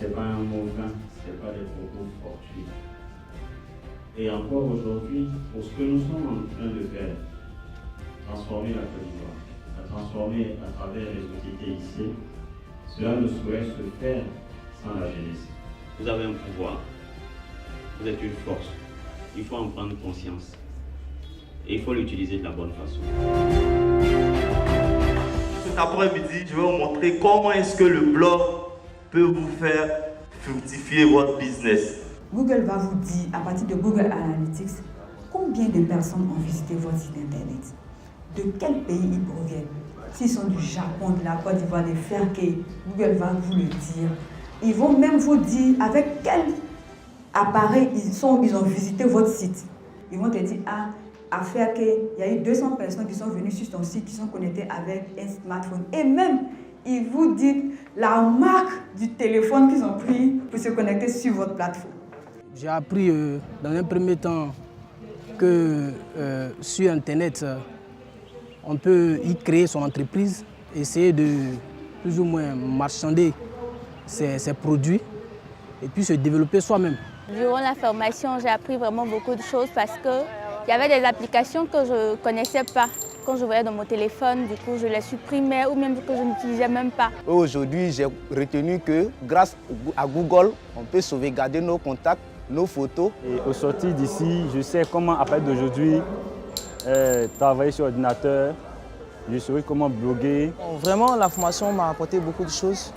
ce n'est pas un mot vain, ce n'est pas des propos fortuits. Et encore aujourd'hui, pour ce que nous sommes en train de faire, transformer la Côte d'Ivoire, la transformer à travers les outils TIC, cela ne saurait se faire sans la jeunesse. Vous avez un pouvoir, vous êtes une force, il faut en prendre conscience et il faut l'utiliser de la bonne façon. Cet après-midi, je vais vous montrer comment est-ce que le blog peut vous faire fructifier votre business. Google va vous dire, à partir de Google Analytics, combien de personnes ont visité votre site internet, de quel pays ils proviennent. S'ils sont du Japon, de la Côte d'Ivoire, des Ferkey, Google va vous le dire. Ils vont même vous dire avec quel appareil ils ont visité votre site. Ils vont te dire, à Ferkey, il y a eu 200 personnes qui sont venues sur ton site, qui sont connectées avec un smartphone. Et même, ils vous disent la marque du téléphone qu'ils ont pris pour se connecter sur votre plateforme. J'ai appris dans un premier temps que sur Internet, on peut y créer son entreprise, essayer de plus ou moins marchander ses produits et puis se développer soi-même. Durant la formation, j'ai appris vraiment beaucoup de choses parce qu'il y avait des applications que je ne connaissais pas. Quand je voyais dans mon téléphone, du coup, je les supprimais ou même que je n'utilisais même pas. Aujourd'hui, j'ai retenu que grâce à Google, on peut sauvegarder nos contacts, nos photos. Et au sortir d'ici, je sais comment, à partir d'aujourd'hui, travailler sur ordinateur, je saurai comment bloguer. Vraiment, la formation m'a apporté beaucoup de choses.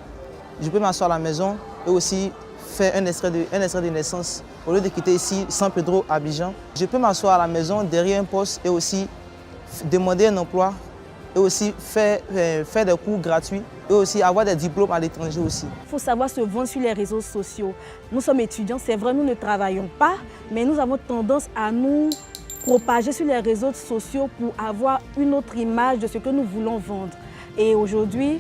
Je peux m'asseoir à la maison et aussi faire un extrait de naissance. Au lieu de quitter ici, San Pedro, Abidjan, je peux m'asseoir à la maison derrière un poste et aussi demander un emploi et aussi faire des cours gratuits et aussi avoir des diplômes à l'étranger aussi. Il faut savoir se vendre sur les réseaux sociaux. Nous sommes étudiants, c'est vrai, nous ne travaillons pas, mais nous avons tendance à nous propager sur les réseaux sociaux pour avoir une autre image de ce que nous voulons vendre. Et aujourd'hui,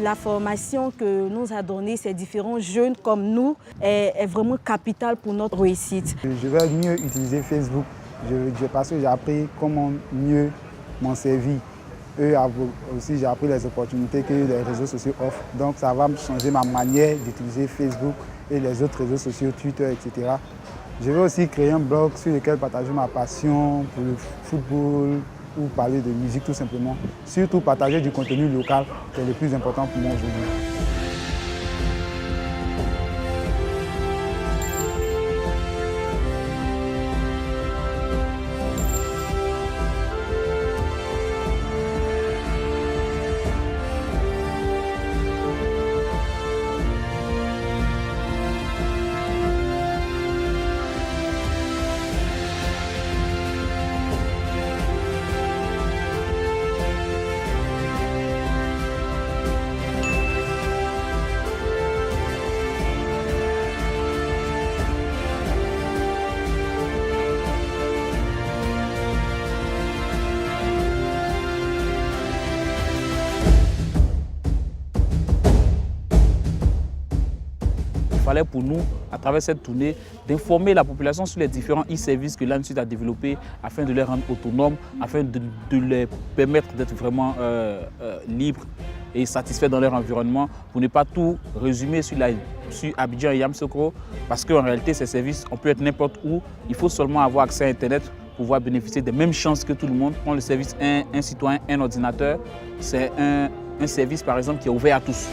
la formation que nous a donnée ces différents jeunes comme nous est vraiment capitale pour notre réussite. Je vais mieux utiliser Facebook parce que j'ai appris comment mieux m'en servir. Aussi, j'ai appris les opportunités que les réseaux sociaux offrent. Donc, ça va me changer ma manière d'utiliser Facebook et les autres réseaux sociaux, Twitter, etc. Je vais aussi créer un blog sur lequel partager ma passion pour le football ou parler de musique tout simplement. Surtout partager du contenu local, qui est le plus important pour moi aujourd'hui. Il fallait pour nous, à travers cette tournée, d'informer la population sur les différents e-services que l'ANSUD a développés afin de les rendre autonomes, afin de les permettre d'être vraiment libres et satisfaits dans leur environnement, pour ne pas tout résumer sur Abidjan et Yamoussoukro, parce qu'en réalité, ces services, on peut être n'importe où, il faut seulement avoir accès à Internet pour pouvoir bénéficier des mêmes chances que tout le monde. Quand le service un citoyen, un ordinateur, c'est un service, par exemple, qui est ouvert à tous.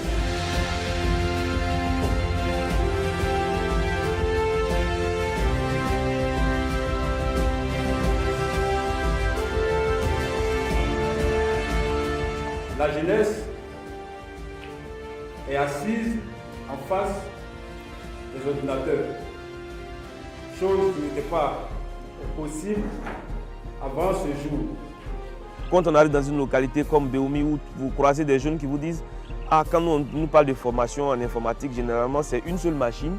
La jeunesse est assise en face des ordinateurs, chose qui n'était pas possible avant ce jour. Quand on arrive dans une localité comme Béoumi où vous croisez des jeunes qui vous disent « Ah, quand on nous parle de formation en informatique, généralement c'est une seule machine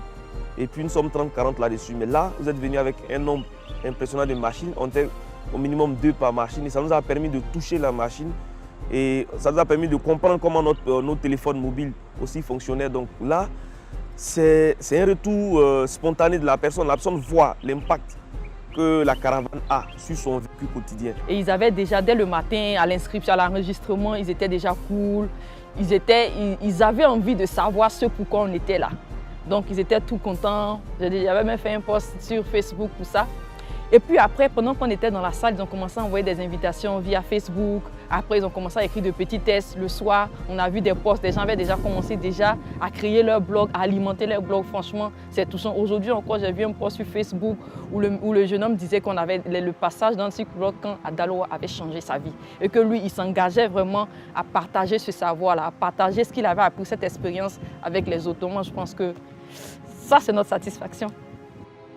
et puis nous sommes 30-40 là-dessus. Mais là, vous êtes venu avec un nombre impressionnant de machines, on était au minimum 2 par machine et ça nous a permis de toucher la machine. Et ça nous a permis de comprendre comment nos téléphones mobiles aussi fonctionnaient. Donc là, c'est un retour spontané de la personne. La personne voit l'impact que la caravane a sur son vécu quotidien. Et ils avaient déjà, dès le matin, à l'inscription, à l'enregistrement, ils étaient déjà cool. Ils avaient envie de savoir ce pourquoi on était là. Donc ils étaient tout contents. J'avais même fait un post sur Facebook pour ça. Et puis après, pendant qu'on était dans la salle, ils ont commencé à envoyer des invitations via Facebook. Après, ils ont commencé à écrire de petits tests le soir. On a vu des posts, les gens avaient déjà commencé à créer leur blog, à alimenter leur blog. Franchement, c'est touchant. Aujourd'hui encore, j'ai vu un post sur Facebook où le jeune homme disait qu'on avait le passage dans le cycle blog quand Adaloa avait changé sa vie. Et que lui, il s'engageait vraiment à partager ce savoir-là, à partager ce qu'il avait appris, cette expérience avec les autres. Moi, je pense que ça, c'est notre satisfaction.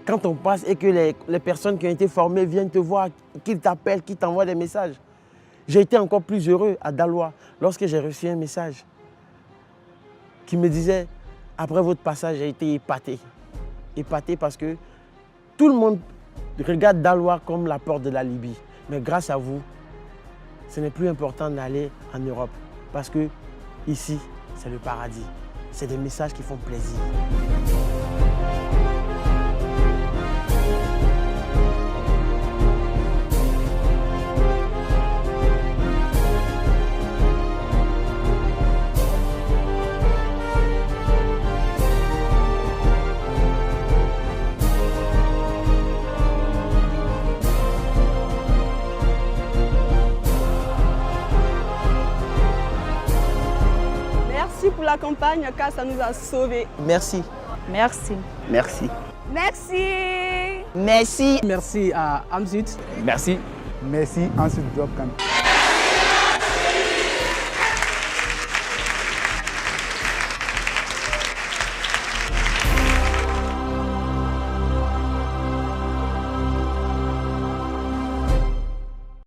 Quand on passe et que les personnes qui ont été formées viennent te voir, qu'ils t'appellent, qu'ils t'envoient des messages. J'ai été encore plus heureux à Daloa lorsque j'ai reçu un message qui me disait « Après votre passage, j'ai été épaté. » Épaté parce que tout le monde regarde Daloa comme la porte de la Libye. Mais grâce à vous, ce n'est plus important d'aller en Europe parce que ici, c'est le paradis. C'est des messages qui font plaisir. Merci pour la campagne car ça nous a sauvés. Merci. Merci. Merci. Merci. Merci. Merci à Amsut. Merci. Merci Amsut Job Camp.